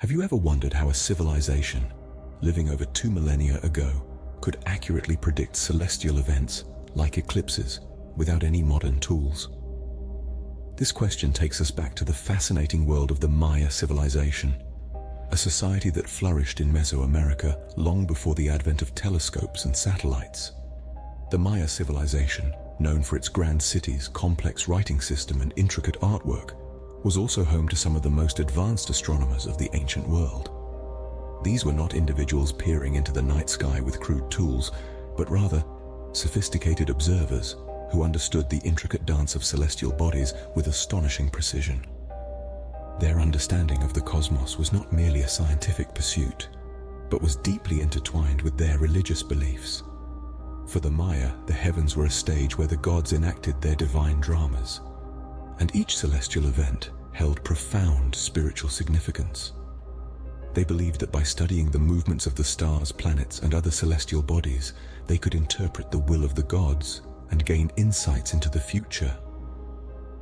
Have you ever wondered how a civilization, living over 2 millennia ago, could accurately predict celestial events, like eclipses, without any modern tools? This question takes us back to the fascinating world of the Maya civilization, a society that flourished in Mesoamerica long before the advent of telescopes and satellites. The Maya civilization, known for its grand cities, complex writing system, and intricate artwork, was also home to some of the most advanced astronomers of the ancient world. These were not individuals peering into the night sky with crude tools, but rather sophisticated observers who understood the intricate dance of celestial bodies with astonishing precision. Their understanding of the cosmos was not merely a scientific pursuit, but was deeply intertwined with their religious beliefs. For the Maya, the heavens were a stage where the gods enacted their divine dramas, and each celestial event held profound spiritual significance. They believed that by studying the movements of the stars, planets, and other celestial bodies, they could interpret the will of the gods and gain insights into the future.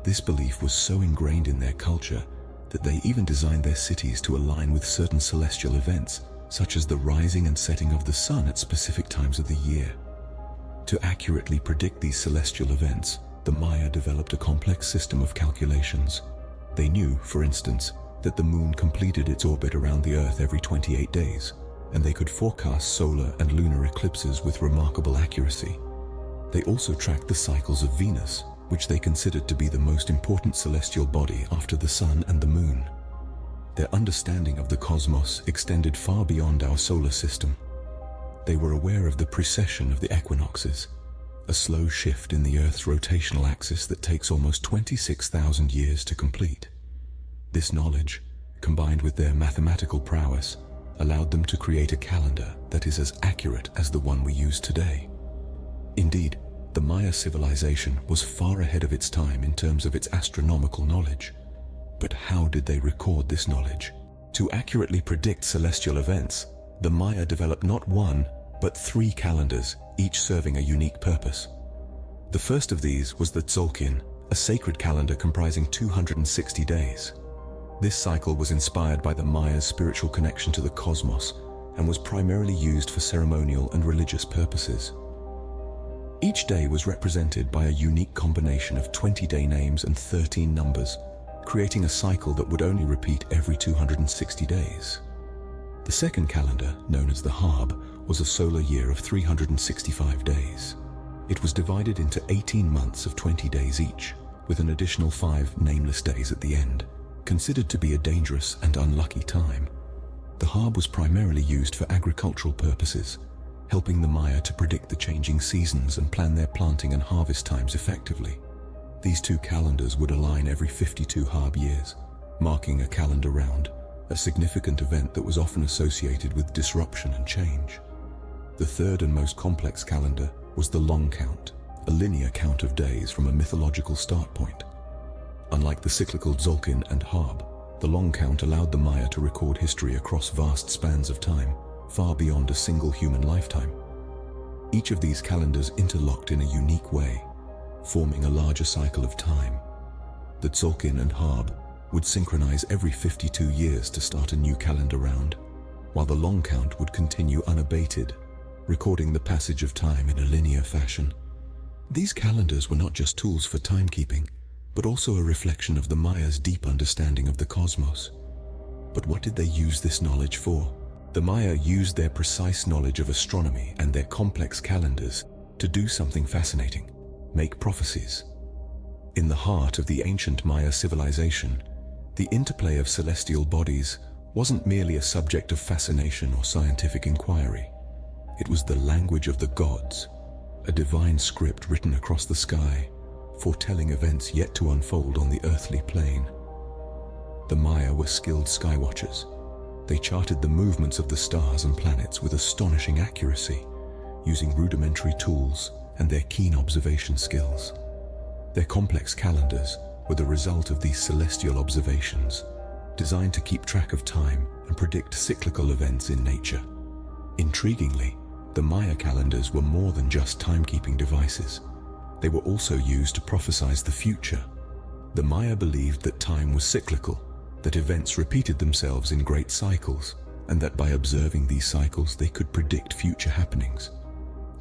This belief was so ingrained in their culture that they even designed their cities to align with certain celestial events, such as the rising and setting of the sun at specific times of the year. To accurately predict these celestial events, the Maya developed a complex system of calculations. They knew, for instance, that the moon completed its orbit around the Earth every 28 days, and they could forecast solar and lunar eclipses with remarkable accuracy. They also tracked the cycles of Venus, which they considered to be the most important celestial body after the sun and the moon. Their understanding of the cosmos extended far beyond our solar system. They were aware of the precession of the equinoxes, a slow shift in the Earth's rotational axis that takes almost 26,000 years to complete. This knowledge, combined with their mathematical prowess, allowed them to create a calendar that is as accurate as the one we use today. Indeed, the Maya civilization was far ahead of its time in terms of its astronomical knowledge. But how did they record this knowledge? To accurately predict celestial events, the Maya developed not one, but 3 calendars, each serving a unique purpose. The first of these was the Tzolk'in, a sacred calendar comprising 260 days. This cycle was inspired by the Maya's spiritual connection to the cosmos and was primarily used for ceremonial and religious purposes. Each day was represented by a unique combination of 20-day names and 13 numbers, creating a cycle that would only repeat every 260 days. The second calendar, known as the Harb, was a solar year of 365 days. It was divided into 18 months of 20 days each, with an additional 5 nameless days at the end, considered to be a dangerous and unlucky time. The Harb was primarily used for agricultural purposes, helping the Maya to predict the changing seasons and plan their planting and harvest times effectively. These 2 calendars would align every 52 Harb years, marking a calendar round, a significant event that was often associated with disruption and change. The third and most complex calendar was the long count, a linear count of days from a mythological start point. Unlike the cyclical Tzolk'in and Harb, the long count allowed the Maya to record history across vast spans of time, far beyond a single human lifetime. Each of these calendars interlocked in a unique way, forming a larger cycle of time. The Tzolk'in and Harb would synchronize every 52 years to start a new calendar round, while the long count would continue unabated, recording the passage of time in a linear fashion. These calendars were not just tools for timekeeping, but also a reflection of the Maya's deep understanding of the cosmos. But what did they use this knowledge for? The Maya used their precise knowledge of astronomy and their complex calendars to do something fascinating: make prophecies. In the heart of the ancient Maya civilization, the interplay of celestial bodies wasn't merely a subject of fascination or scientific inquiry. It was the language of the gods, a divine script written across the sky, foretelling events yet to unfold on the earthly plane. The Maya were skilled skywatchers. They charted the movements of the stars and planets with astonishing accuracy, using rudimentary tools and their keen observation skills. Their complex calendars were the result of these celestial observations, designed to keep track of time and predict cyclical events in nature. Intriguingly, the Maya calendars were more than just timekeeping devices. They were also used to prophesize the future. The Maya believed that time was cyclical, that events repeated themselves in great cycles, and that by observing these cycles they could predict future happenings.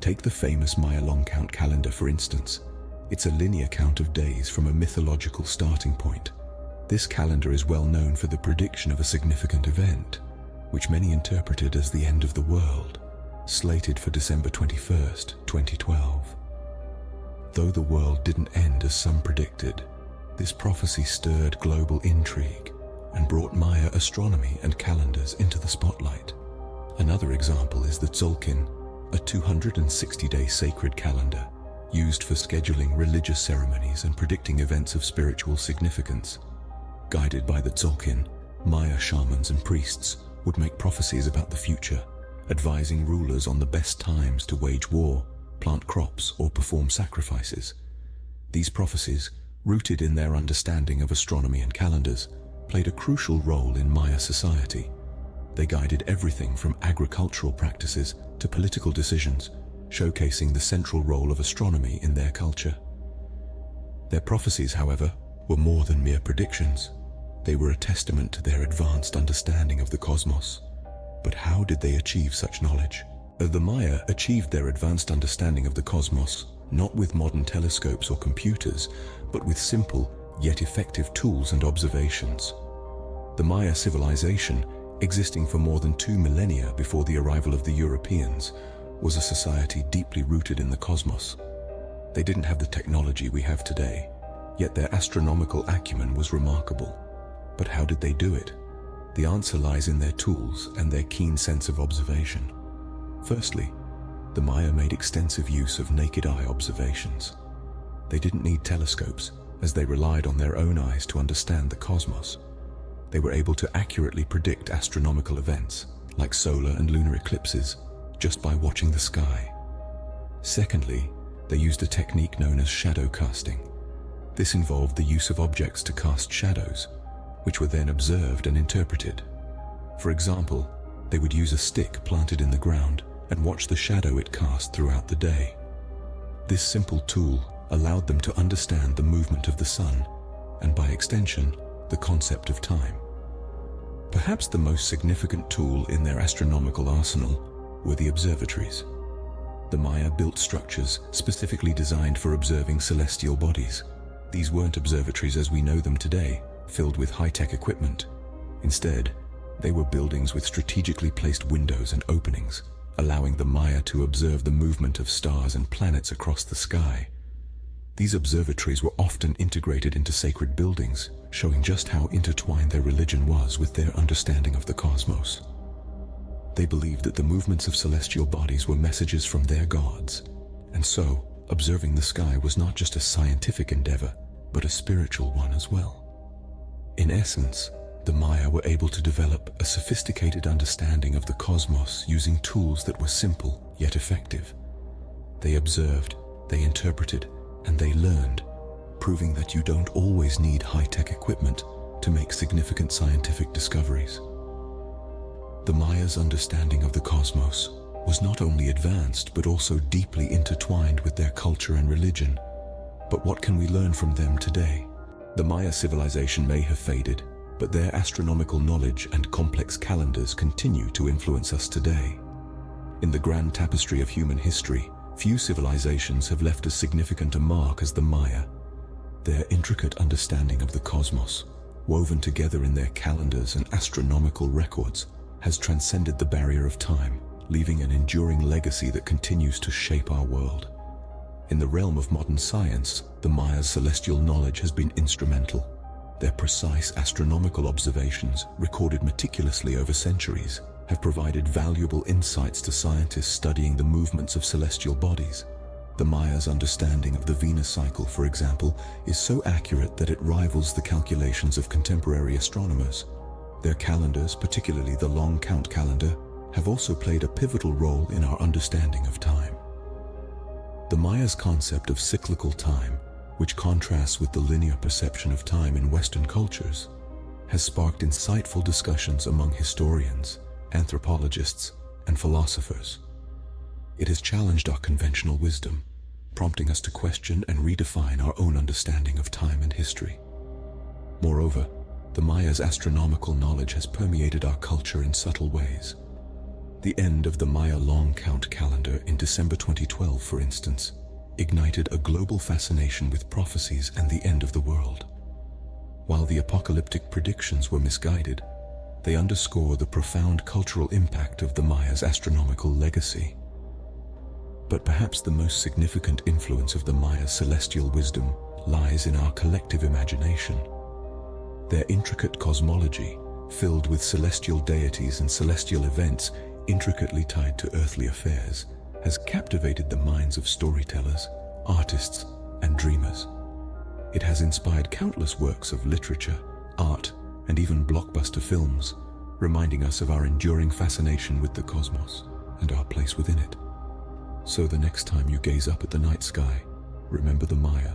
Take the famous Maya long count calendar, for instance. It's a linear count of days from a mythological starting point. This calendar is well known for the prediction of a significant event, which many interpreted as the end of the world, slated for December 21st, 2012. Though the world didn't end as some predicted, this prophecy stirred global intrigue and brought Maya astronomy and calendars into the spotlight. Another example is the Tzolk'in, a 260-day sacred calendar used for scheduling religious ceremonies and predicting events of spiritual significance. Guided by the Tzolk'in, Maya shamans and priests would make prophecies about the future, advising rulers on the best times to wage war, plant crops, or perform sacrifices. These prophecies, rooted in their understanding of astronomy and calendars, played a crucial role in Maya society. They guided everything from agricultural practices to political decisions, showcasing the central role of astronomy in their culture. Their prophecies, however, were more than mere predictions. They were a testament to their advanced understanding of the cosmos. But how did they achieve such knowledge? The Maya achieved their advanced understanding of the cosmos not with modern telescopes or computers, but with simple yet effective tools and observations. The Maya civilization, existing for more than 2 millennia before the arrival of the Europeans, was a society deeply rooted in the cosmos. They didn't have the technology we have today, yet their astronomical acumen was remarkable. But how did they do it? The answer lies in their tools and their keen sense of observation. Firstly, the Maya made extensive use of naked eye observations. They didn't need telescopes, as they relied on their own eyes to understand the cosmos. They were able to accurately predict astronomical events, like solar and lunar eclipses, just by watching the sky. Secondly, they used a technique known as shadow casting. This involved the use of objects to cast shadows, which were then observed and interpreted. For example, they would use a stick planted in the ground and watch the shadow it cast throughout the day. This simple tool allowed them to understand the movement of the sun, and by extension, the concept of time. Perhaps the most significant tool in their astronomical arsenal were the observatories. The Maya built structures specifically designed for observing celestial bodies. These weren't observatories as we know them today, filled with high-tech equipment. Instead, they were buildings with strategically placed windows and openings, allowing the Maya to observe the movement of stars and planets across the sky. These observatories were often integrated into sacred buildings, showing just how intertwined their religion was with their understanding of the cosmos. They believed that the movements of celestial bodies were messages from their gods, and so observing the sky was not just a scientific endeavor, but a spiritual one as well. In essence, the Maya were able to develop a sophisticated understanding of the cosmos using tools that were simple yet effective. They observed, they interpreted, and they learned, proving that you don't always need high-tech equipment to make significant scientific discoveries. The Maya's understanding of the cosmos was not only advanced but also deeply intertwined with their culture and religion. But what can we learn from them today? The Maya civilization may have faded, but their astronomical knowledge and complex calendars continue to influence us today. In the grand tapestry of human history, few civilizations have left as significant a mark as the Maya. Their intricate understanding of the cosmos, woven together in their calendars and astronomical records, has transcended the barrier of time, leaving an enduring legacy that continues to shape our world. In the realm of modern science, the Maya's celestial knowledge has been instrumental. Their precise astronomical observations, recorded meticulously over centuries, have provided valuable insights to scientists studying the movements of celestial bodies. The Maya's understanding of the Venus cycle, for example, is so accurate that it rivals the calculations of contemporary astronomers. Their calendars, particularly the long count calendar, have also played a pivotal role in our understanding of time. The Maya's concept of cyclical time, which contrasts with the linear perception of time in Western cultures, has sparked insightful discussions among historians, anthropologists, and philosophers. It has challenged our conventional wisdom, prompting us to question and redefine our own understanding of time and history. Moreover, the Maya's astronomical knowledge has permeated our culture in subtle ways. The end of the Maya long count calendar in December 2012, for instance, ignited a global fascination with prophecies and the end of the world. While the apocalyptic predictions were misguided, they underscore the profound cultural impact of the Maya's astronomical legacy. But perhaps the most significant influence of the Maya's celestial wisdom lies in our collective imagination. Their intricate cosmology, filled with celestial deities and celestial events intricately tied to earthly affairs, has captivated the minds of storytellers, artists, and dreamers. It has inspired countless works of literature, art, and even blockbuster films, reminding us of our enduring fascination with the cosmos and our place within it. So the next time you gaze up at the night sky, remember the Maya,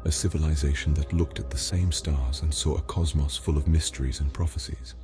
a civilization that looked at the same stars and saw a cosmos full of mysteries and prophecies.